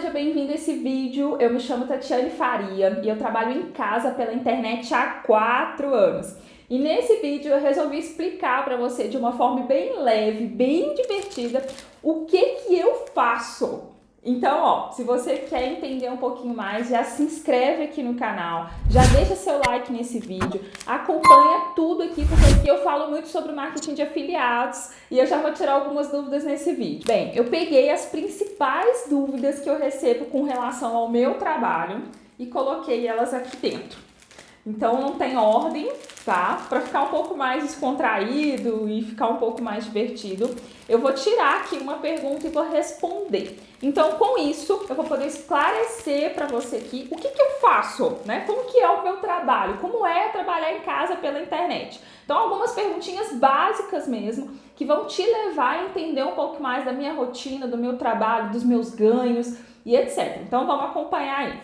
seja bem-vindo a esse vídeo. Eu me chamo Tatiane Faria e eu trabalho em casa pela internet há 4 anos. E nesse vídeo eu resolvi explicar para você de uma forma bem leve, bem divertida, o que eu faço. Então, se você quer entender um pouquinho mais, já se inscreve aqui no canal, já deixa seu like nesse vídeo, acompanha tudo aqui, porque aqui eu falo muito sobre marketing de afiliados e eu já vou tirar algumas dúvidas nesse vídeo. Bem, eu peguei as principais dúvidas que eu recebo com relação ao meu trabalho e coloquei elas aqui dentro. Então não tem ordem, tá? Para ficar um pouco mais descontraído e ficar um pouco mais divertido, eu vou tirar aqui uma pergunta e vou responder. Então, com isso, eu vou poder esclarecer para você aqui o que eu faço, né? Como que é o meu trabalho, como é trabalhar em casa pela internet. Então, algumas perguntinhas básicas mesmo, que vão te levar a entender um pouco mais da minha rotina, do meu trabalho, dos meus ganhos e etc. Então, vamos acompanhar aí.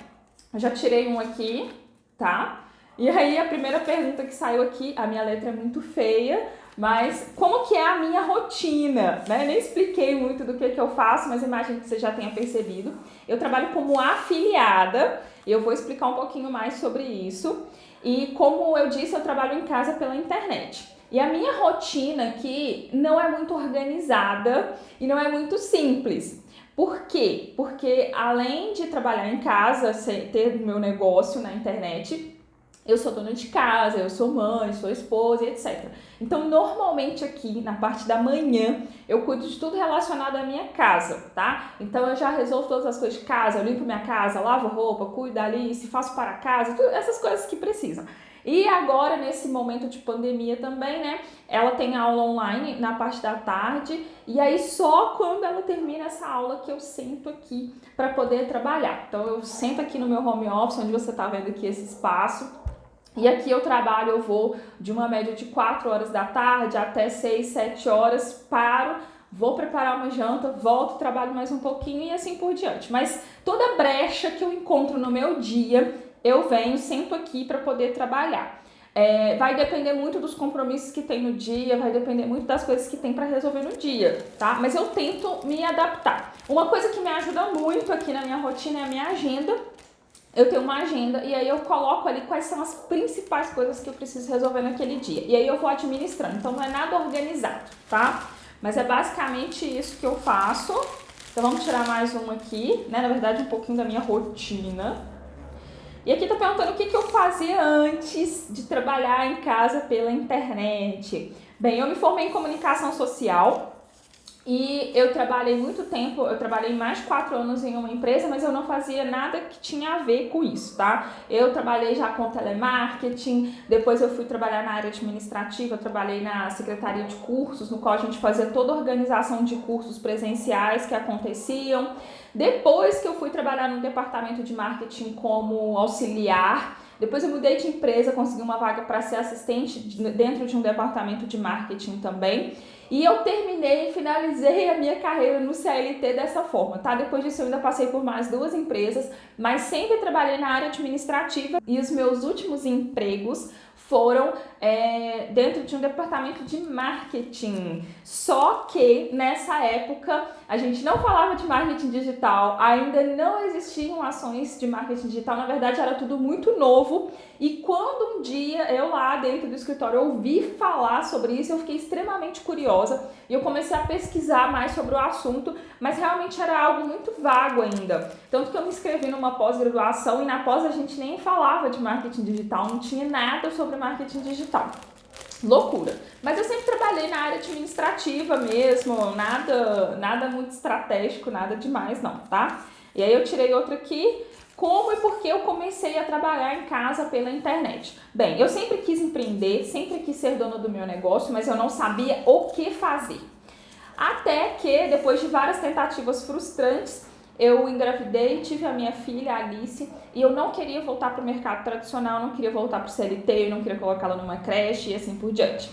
Eu já tirei um aqui, tá? E aí a primeira pergunta que saiu aqui, a minha letra é muito feia, mas como que é a minha rotina, né? Nem expliquei muito do que eu faço, mas imagino que você já tenha percebido. Eu trabalho como afiliada, e eu vou explicar um pouquinho mais sobre isso. E como eu disse, eu trabalho em casa pela internet. E a minha rotina aqui não é muito organizada e não é muito simples. Por quê? Porque além de trabalhar em casa, ter meu negócio na internet, eu sou dona de casa, eu sou mãe, sou esposa e etc. Então, normalmente aqui, na parte da manhã, eu cuido de tudo relacionado à minha casa, tá? Então, eu já resolvo todas as coisas de casa, eu limpo minha casa, lavo roupa, cuido da Alice, faço para casa, tudo, essas coisas que precisam. E agora, nesse momento de pandemia também, né? Ela tem aula online na parte da tarde e aí só quando ela termina essa aula que eu sento aqui para poder trabalhar. Então, eu sento aqui no meu home office, onde você tá vendo aqui esse espaço. E aqui eu trabalho, eu vou de uma média de 4 horas da tarde até 6, 7 horas, paro, vou preparar uma janta, volto, trabalho mais um pouquinho e assim por diante. Mas toda brecha que eu encontro no meu dia, eu venho, sento aqui para poder trabalhar. Vai depender muito dos compromissos que tem no dia, vai depender muito das coisas que tem para resolver no dia, tá? Mas eu tento me adaptar. Uma coisa que me ajuda muito aqui na minha rotina é a minha agenda. Eu tenho uma agenda e aí eu coloco ali quais são as principais coisas que eu preciso resolver naquele dia. E aí eu vou administrando, então não é nada organizado, tá? Mas é basicamente isso que eu faço. Então vamos tirar mais uma aqui, né? Na verdade um pouquinho da minha rotina. E aqui tá perguntando o que eu fazia antes de trabalhar em casa pela internet. Bem, eu me formei em comunicação social. E eu trabalhei muito tempo, eu trabalhei mais de 4 anos em uma empresa, mas eu não fazia nada que tinha a ver com isso, tá? Eu trabalhei já com telemarketing, depois eu fui trabalhar na área administrativa, eu trabalhei na secretaria de cursos, no qual a gente fazia toda a organização de cursos presenciais que aconteciam. Depois que eu fui trabalhar no departamento de marketing como auxiliar, depois eu mudei de empresa, consegui uma vaga para ser assistente dentro de um departamento de marketing também. E eu terminei e finalizei a minha carreira no CLT dessa forma, tá? Depois disso eu ainda passei por mais 2 empresas, mas sempre trabalhei na área administrativa e os meus últimos empregos foram dentro de um departamento de marketing. Só que nessa época a gente não falava de marketing digital, ainda não existiam ações de marketing digital, na verdade era tudo muito novo. E quando um dia eu lá dentro do escritório ouvi falar sobre isso, eu fiquei extremamente curiosa e eu comecei a pesquisar mais sobre o assunto, mas realmente era algo muito vago ainda. Tanto que eu me inscrevi numa pós-graduação e na pós a gente nem falava de marketing digital, não tinha nada sobre marketing digital. Loucura. Mas eu sempre trabalhei na área administrativa mesmo, nada muito estratégico, nada demais não, tá? E aí eu tirei outra aqui. Como e por que eu comecei a trabalhar em casa pela internet? Bem, eu sempre quis empreender, sempre quis ser dona do meu negócio, mas eu não sabia o que fazer. Até que, depois de várias tentativas frustrantes, eu engravidei, tive a minha filha, a Alice, e eu não queria voltar para o mercado tradicional, não queria voltar para o CLT, eu não queria colocá-la numa creche e assim por diante.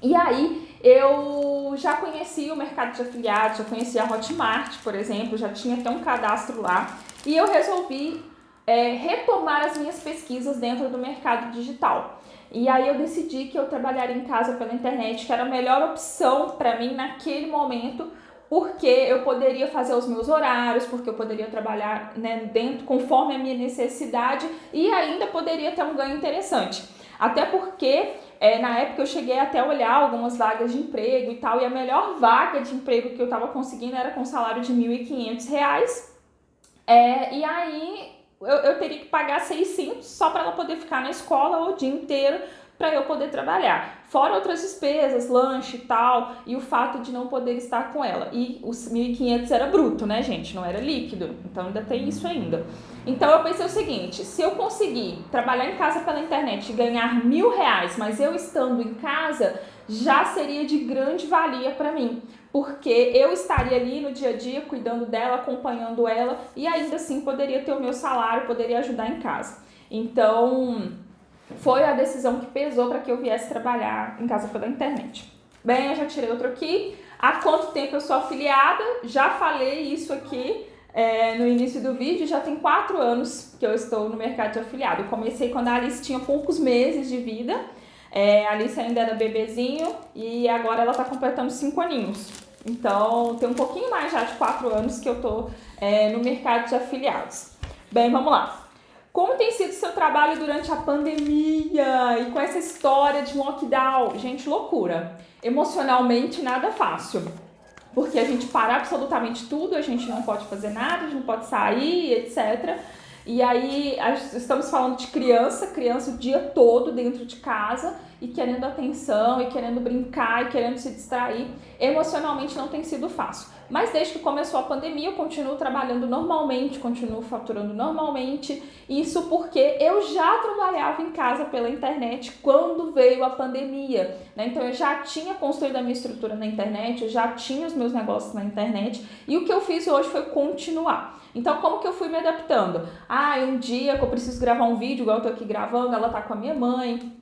E aí, eu já conhecia o mercado de afiliados, já conhecia a Hotmart, por exemplo, já tinha até um cadastro lá. E eu resolvi retomar as minhas pesquisas dentro do mercado digital. E aí eu decidi que eu trabalharia em casa pela internet, que era a melhor opção para mim naquele momento, porque eu poderia fazer os meus horários, porque eu poderia trabalhar, né, dentro, conforme a minha necessidade e ainda poderia ter um ganho interessante. Até porque na época eu cheguei até a olhar algumas vagas de emprego e tal, e a melhor vaga de emprego que eu estava conseguindo era com salário de R$ 1.500. E aí eu teria que pagar 600 só para ela poder ficar na escola o dia inteiro para eu poder trabalhar. Fora outras despesas, lanche e tal, e o fato de não poder estar com ela. E os 1.500 era bruto, né, gente? Não era líquido. Então ainda tem isso ainda. Então eu pensei o seguinte, se eu conseguir trabalhar em casa pela internet e ganhar R$ 1.000, mas eu estando em casa, já seria de grande valia para mim. Porque eu estaria ali no dia a dia cuidando dela, acompanhando ela e ainda assim poderia ter o meu salário, poderia ajudar em casa. Então, foi a decisão que pesou para que eu viesse trabalhar em casa pela internet. Bem, eu já tirei outro aqui. Há quanto tempo eu sou afiliada? Já falei isso aqui no início do vídeo. Já tem 4 anos que eu estou no mercado de afiliado. Eu comecei quando a Alice tinha poucos meses de vida. A Alice ainda era bebezinho e agora ela está completando 5 aninhos. Então, tem um pouquinho mais já de 4 anos que eu estou no mercado de afiliados. Bem, vamos lá. Como tem sido seu trabalho durante a pandemia e com essa história de lockdown? Gente, loucura. Emocionalmente, nada fácil. Porque a gente para absolutamente tudo, a gente não pode fazer nada, a gente não pode sair, etc. E aí, estamos falando de criança o dia todo dentro de casa e querendo atenção, e querendo brincar, e querendo se distrair. Emocionalmente não tem sido fácil. Mas desde que começou a pandemia, eu continuo trabalhando normalmente, continuo faturando normalmente. Isso porque eu já trabalhava em casa pela internet quando veio a pandemia, né? Então eu já tinha construído a minha estrutura na internet, eu já tinha os meus negócios na internet. E o que eu fiz hoje foi continuar. Então, como que eu fui me adaptando? Um dia que eu preciso gravar um vídeo, igual eu tô aqui gravando, ela tá com a minha mãe,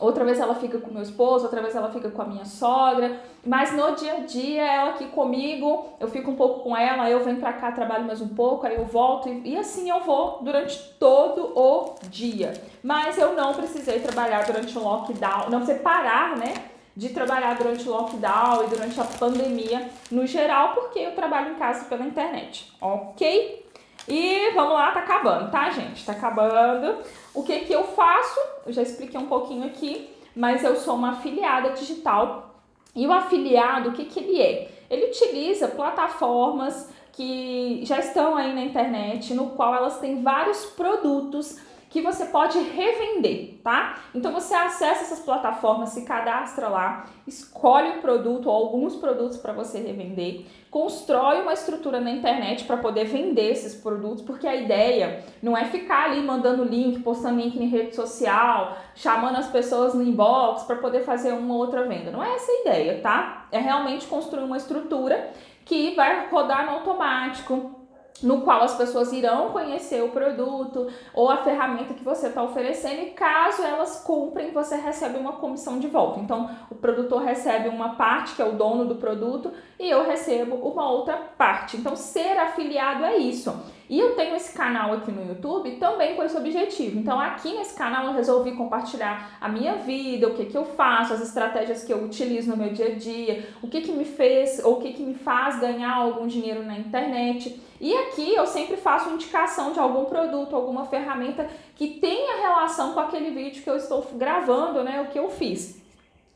outra vez ela fica com meu esposo, outra vez ela fica com a minha sogra, mas no dia a dia ela aqui comigo, eu fico um pouco com ela, aí eu venho pra cá, trabalho mais um pouco, aí eu volto e assim eu vou durante todo o dia. Mas eu não precisei trabalhar durante o lockdown, não precisei parar, né, de trabalhar durante o lockdown e durante a pandemia no geral, porque eu trabalho em casa pela internet, ok? E vamos lá, tá acabando, tá, gente? Tá acabando. O que que eu faço? Eu já expliquei um pouquinho aqui, mas eu sou uma afiliada digital. E o afiliado, o que que ele é? Ele utiliza plataformas que já estão aí na internet, no qual elas têm vários produtos que você pode revender, tá? Então você acessa essas plataformas, se cadastra lá, escolhe um produto ou alguns produtos para você revender, constrói uma estrutura na internet para poder vender esses produtos, porque a ideia não é ficar ali mandando link, postando link em rede social, chamando as pessoas no inbox para poder fazer uma ou outra venda. Não é essa a ideia, tá? É realmente construir uma estrutura que vai rodar no automático, no qual as pessoas irão conhecer o produto ou a ferramenta que você está oferecendo e caso elas comprem, você recebe uma comissão de volta. Então, o produtor recebe uma parte, que é o dono do produto, e eu recebo uma outra parte. Então, ser afiliado é isso. E eu tenho esse canal aqui no YouTube também com esse objetivo. Então, aqui nesse canal eu resolvi compartilhar a minha vida, o que que eu faço, as estratégias que eu utilizo no meu dia a dia, o que que me fez ou o que que me faz ganhar algum dinheiro na internet. E aqui eu sempre faço indicação de algum produto, alguma ferramenta que tenha relação com aquele vídeo que eu estou gravando, né, o que eu fiz.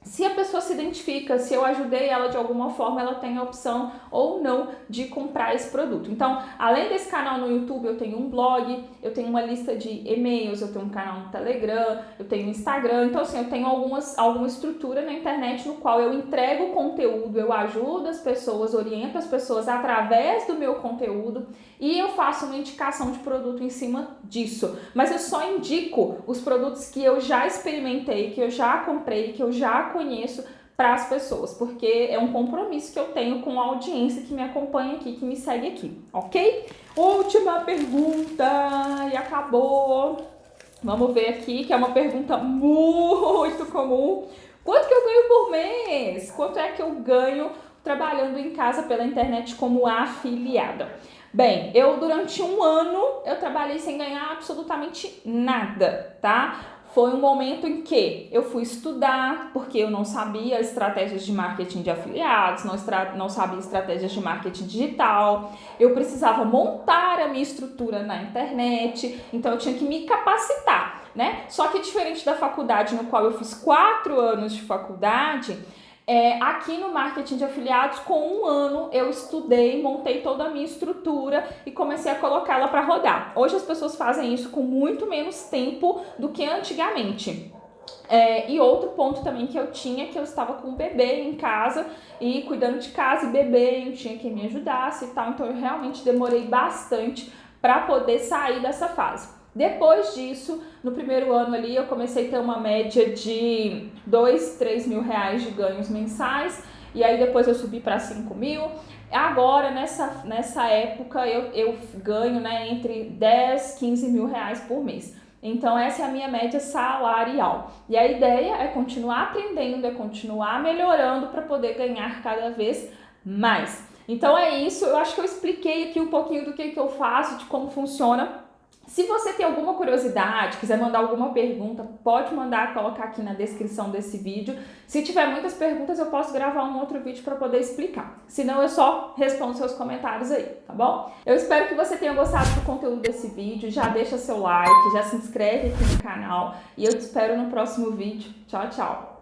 Se a pessoa se identifica, se eu ajudei ela de alguma forma, ela tem a opção ou não de comprar esse produto. Então, além desse canal no YouTube, eu tenho um blog, eu tenho uma lista de e-mails, eu tenho um canal no Telegram, eu tenho um Instagram. Então, assim, eu tenho alguma estrutura na internet no qual eu entrego conteúdo, eu ajudo as pessoas, oriento as pessoas através do meu conteúdo e eu faço uma indicação de produto em cima disso. Mas eu só indico os produtos que eu já experimentei, que eu já comprei, que eu já conheço para as pessoas, porque é um compromisso que eu tenho com a audiência que me acompanha aqui, que me segue aqui, ok? Última pergunta e acabou. Vamos ver aqui, que é uma pergunta muito comum. Quanto que eu ganho por mês? Quanto é que eu ganho trabalhando em casa pela internet como afiliada? Bem, eu durante um ano eu trabalhei sem ganhar absolutamente nada, tá? foi um momento em que eu fui estudar, porque eu não sabia estratégias de marketing de afiliados, não sabia estratégias de marketing digital, eu precisava montar a minha estrutura na internet, então eu tinha que me capacitar, né? Só que diferente da faculdade, no qual eu fiz 4 anos de faculdade, aqui no marketing de afiliados, com 1 ano eu estudei, montei toda a minha estrutura e comecei a colocá-la para rodar. Hoje as pessoas fazem isso com muito menos tempo do que antigamente. E outro ponto também que eu tinha, que eu estava com um bebê em casa e cuidando de casa e bebê, eu tinha quem me ajudasse e tal, então eu realmente demorei bastante para poder sair dessa fase. Depois disso, no primeiro ano ali, eu comecei a ter uma média de 2, 3 mil reais de ganhos mensais, e aí depois eu subi para 5 mil. Agora, nessa época, eu ganho, né, entre 10, 15 mil reais por mês. Então, essa é a minha média salarial. E a ideia é continuar aprendendo, é continuar melhorando para poder ganhar cada vez mais. Então, é isso. Eu acho que eu expliquei aqui um pouquinho do que eu faço, de como funciona. Se você tem alguma curiosidade, quiser mandar alguma pergunta, pode mandar, colocar aqui na descrição desse vídeo. Se tiver muitas perguntas, eu posso gravar um outro vídeo para poder explicar. Senão, eu só respondo seus comentários aí, tá bom? Eu espero que você tenha gostado do conteúdo desse vídeo. Já deixa seu like, já se inscreve aqui no canal. E eu te espero no próximo vídeo. Tchau, tchau!